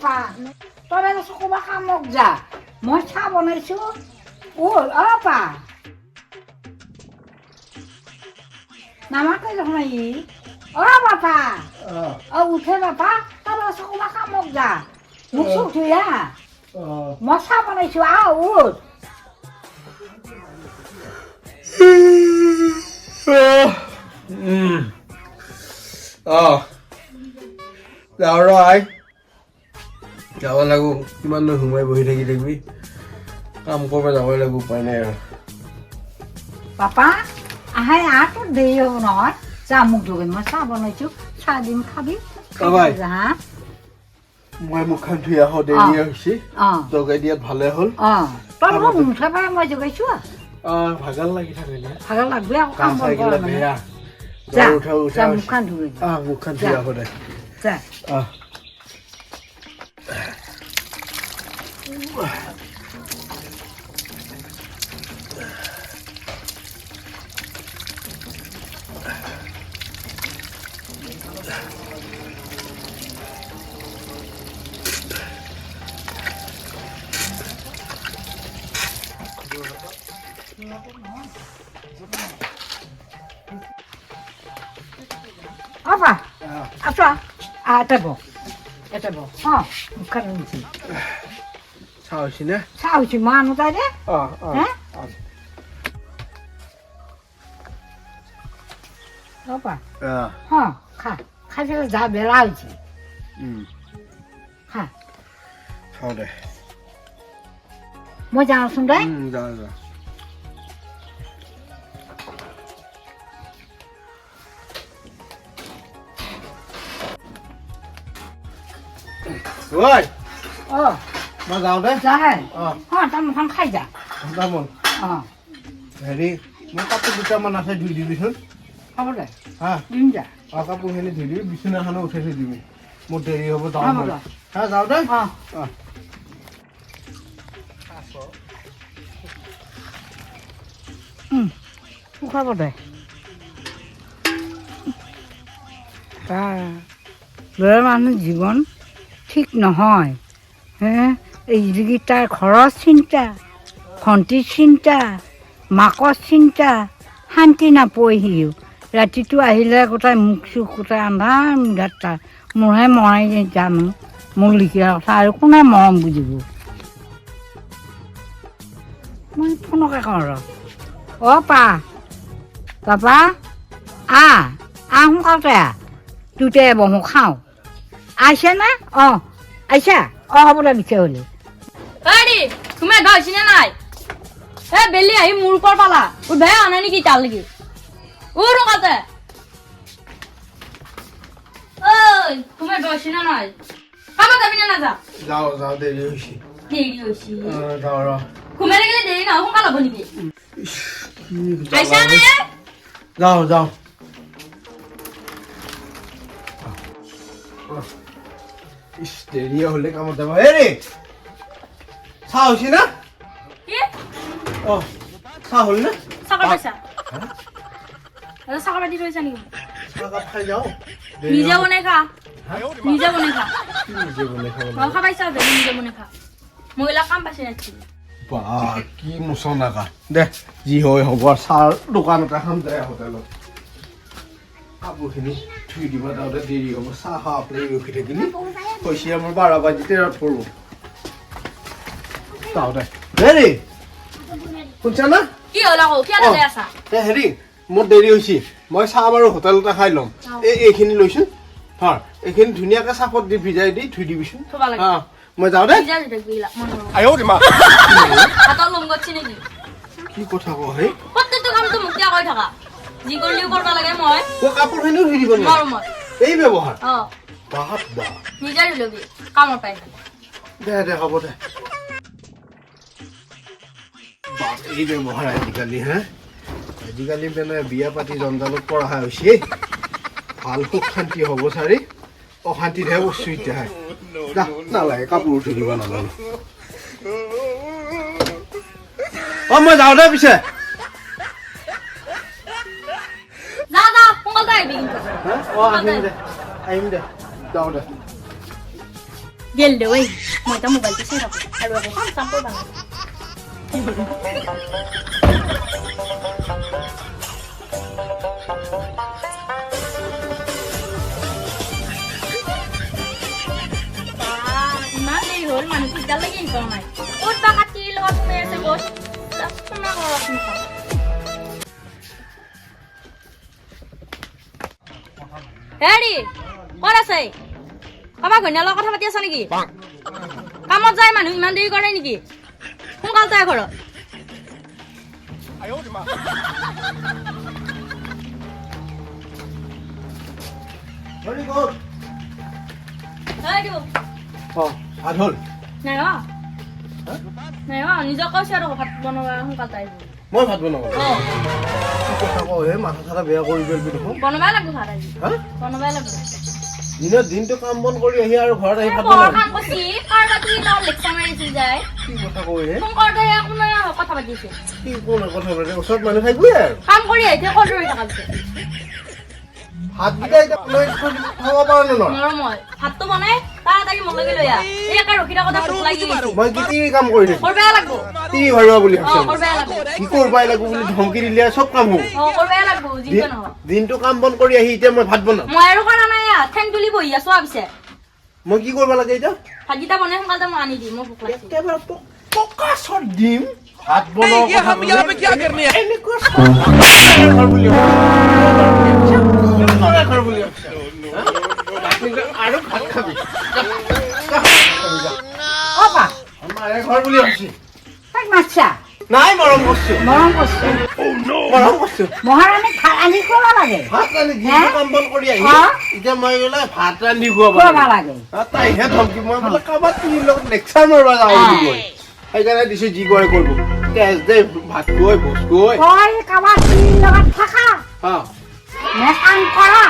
বাপা তই চকুবা কামক যা মই চাহ বনাইছো ওল পা নামাকে যখন ই বাপা উঠে বাপা তই চকুবা কামক যা মোক চুক ধুইয়া মই চাহ বনাইছো উঠ যাওঁ ৰ আই যাব লাগো কিমান সোমাই বহি থাকি থাকিবি কাম কৰিব যাবই লাগিব উপায় নাই আৰু বাপা আহে তোৰ দেৰি হ'ব নহয় যা মোক ধুবি মই চাহ বনাইছো চাহ দিম খাবি হা মই মুখখন ধুই আহো দেৰি হৈছে জগাই দিয়াত ভালে হ'ল তই মোক মুঠা পাই মই জগাইছো ভাগৰ লাগি থাকিলে ভাগৰ লাগবে আকৌ কাম চাইকেল বেয়া যা উঠা যা মুখখন ধুবি মুখখন ধুই আহো দে যা apa apa এটা বহ মুখখন ধুইছি চাহ হৈছে নে চাহ হৈছে মা আনো তাই দে বাপা খা খাই পেলাই যা বেলা হৈছে খা চাওঁ দে মই যাওঁচোন দে যা যা ঐ মই যাওঁ দে যা হে তই মুখখন খাই যা তামোল হেৰি মোৰ কাপোৰ দুটামান আছে ধুই দিবিচোন হ'ব দে হা দিম যা কাপোৰখিনি ধুই দিবি বিচনাখনো উঠাই থৈ দিবি মোৰ দেৰি হ'ব যাওঁ হা যাওঁ দে খাব দে ল'ৰা মানুহ জীৱন ঠিক নহয় এইকেইটাৰ ঘৰৰ চিন্তা ভণ্টিৰ চিন্তা মাকৰ চিন্তা শান্তি নাপয়হিও ৰাতিটো আহিলে গোটাই মুখ চুখ গোটাই আন্ধাৰ মুধাৰ তাৰ মোৰহে মৰাই জানো মোৰ লিখা কথা আৰু কোনে মৰম বুজিব মই ফোনকে কওঁ পাপা সোনকালতে দুটা বহো খাওঁ আহিছে নে আহিছা হ'ব দে বিচাৰ হ'লে তুমি গা হৈছি নে নাই বেলি আহি মোৰ ওপৰ পালা বেয়া অনা নেকি তাৰ লাগি ৰকাতে তুমি গা হৈছি নে নাই খাব যাবি নে নাযা যাওঁ দেৰি হৈছে যাওঁ ৰ ঘুমাই থাকিলে দেৰি নহয় সোনকাল হ'ব নেকি আহিছা নে যাওঁ দেৰি হ'লে কামত যাব হেৰি চাহ হৈছে না চাহ হ'ল নে চাকা পাইছা চাকা পাতি থৈছা নেকি চাহকাপ খাই যাওঁ নিজে বনাই খা নিজে বনাই খা খাব পাইছা নিজে বনাই খা মহিলা কাম পাইছে নাকি কি মোচনাকা দে যি হয় হ'ব চাহ দোকান এটা খাম দে হোটেলত কাপোৰখিনি ধুই দিব যাওঁতে দেৰি হ'ব চাহ খাবলৈ ৰখি থাকিলি হৈছে আমাৰ 12 বাজিতে পৰো যাওঁ দে হেৰি শুনছা না কি হ'ল আকৌ কিয় নাযায় আছা হেৰি মোৰ দেৰি হৈছে মই চাহ বাৰু হোটেলতে খাই ল'ম এইখিনি লৈছোন এইখিনি ধুনীয়াকৈ চাহত দি ভিজাই দি ধুই দিবিচোন মই যাওঁ দে কি কথা কওঁ হে প্ৰত্যেকটো কামটো মোক দিয়া কৈ থাকা যি কৰিলেও কৰিব লাগে মই কাপোৰখিনিও ধুই দিব এই ব্যৱহাৰ নিজে ধুই ল'বি কামৰ পাই দে হ'ব দে এই ব্যৱহাৰ আজিকালি আজিকালি মানে বিয়া পাতি জঞ্জালত পৰা হৈছে ভাল সুখ শান্তি হ'ব চাৰি অশান্তিতহে বস্তু এতিয়া নালাগে কাপোৰ ধুই দিব নালাগে মই যাওঁ দে পিছে আহিম দে যাওঁ দে গেল দে ঐ মই এটা মোবাইলটো চাই থাকো আৰু একো কাম চাম কৰিব নালাগে ইমান দেৰি হ'ল মানুহটো এতিয়ালৈকে আহি পোৱা নাই ক'ত বা কাটিৰ লগত সোমাই আছে ক'ত শুনা কৰকচোন হেৰি ক'ত আছে কাৰোবাৰ ঘৈণীয়াৰ লগত কথা পাতি আছা নেকি কামত যায় মানুহ ইমান দেৰি কৰে নেকি সোনকালে যায় ঘৰত ভাত হ'ল নাই নিজক কৈছে আৰু ভাত বনাব সোনকালে আহিব মই ভাত বনাব কথা কওঁ হে মাথা চাথা বেয়া কৰি দিবি দেখোন বনাবই লাগিব ভাত আজি হা বনাবই লাগিব দিনত দিনটো কাম বন কৰি আহি আৰু ঘৰত আহি ভাত বৰ বনাব কাম কৰিছি কাৰোবাৰ তুমি লগত লেকচাৰ মাৰিছিল যায় কি কথা কওঁ হে ফোন কৰোঁতে কোনে কথা পাতিছে কি কোন কথা পাতে ওচৰত মানুহ থাকিবই আৰু কাম কৰি আহিছে ক'ত ৰৈ থকা পিছে ভাতকেইটা এতিয়া লৈ খাব পাৰো নে নহয় নৰম হয় ভাতটো বনাই তাড়াতাড়ি মলগে লৈ আহ এই একে ৰখি থাকোঁতে ভোক লাগি গৈছে মই কি তিনি কাম কৰি দিম কৰিবই লাগিব তিনি ভৰিবা বুলি ভাবিছো কৰিবই লাগিব কি কৰিবাই লাগিব বুলি ধমকি দিলে চব কাম হ'ব কৰিবই লাগিব যিটো নহয় দিনটো কাম বন কৰি আহি এতিয়া মই ভাত বনাম মই আৰু কৰা নাই ঠেং তুলি বহি আছো পিছে মই কি কৰিব লাগে এতিয়া ভাতকেইটা বনাই সোনকালে মই আনি দিম মোৰ ভোক লাগিছে একেবাৰে পকাচত দিম ভাত বনোৱা কথা हम यहाँ पे क्या करने आए এনেকুৱা ঘৰ বুলি ঘৰ বুলি আৰু ভাত খাবি অপা আমাৰ ঘৰ বুলি ভাবিছি তাক মাতছা নাই মৰম কৰছো মৰম কৰছো মৰম কৰছো মহাৰাণী ভাত ৰান্ধি খুৱাব লাগে ভাত ৰান্ধি দিনটো কাম বন কৰি আহি এতিয়া মই বোলে ভাত ৰান্ধি খুৱাব খুৱাব লাগে তাইহে ধমকি মই বোলে কাৰোবাৰ তিনিৰ লগত লেকচাৰ মাৰিব যাওঁ বুলি কৈ সেইকাৰণে দিছো যি কৰে কৰিব তেজ দে ভাত খুৱাই ভোজ খুৱাই তই কাৰোবাৰ লগত থাকা হা নে কাম কৰা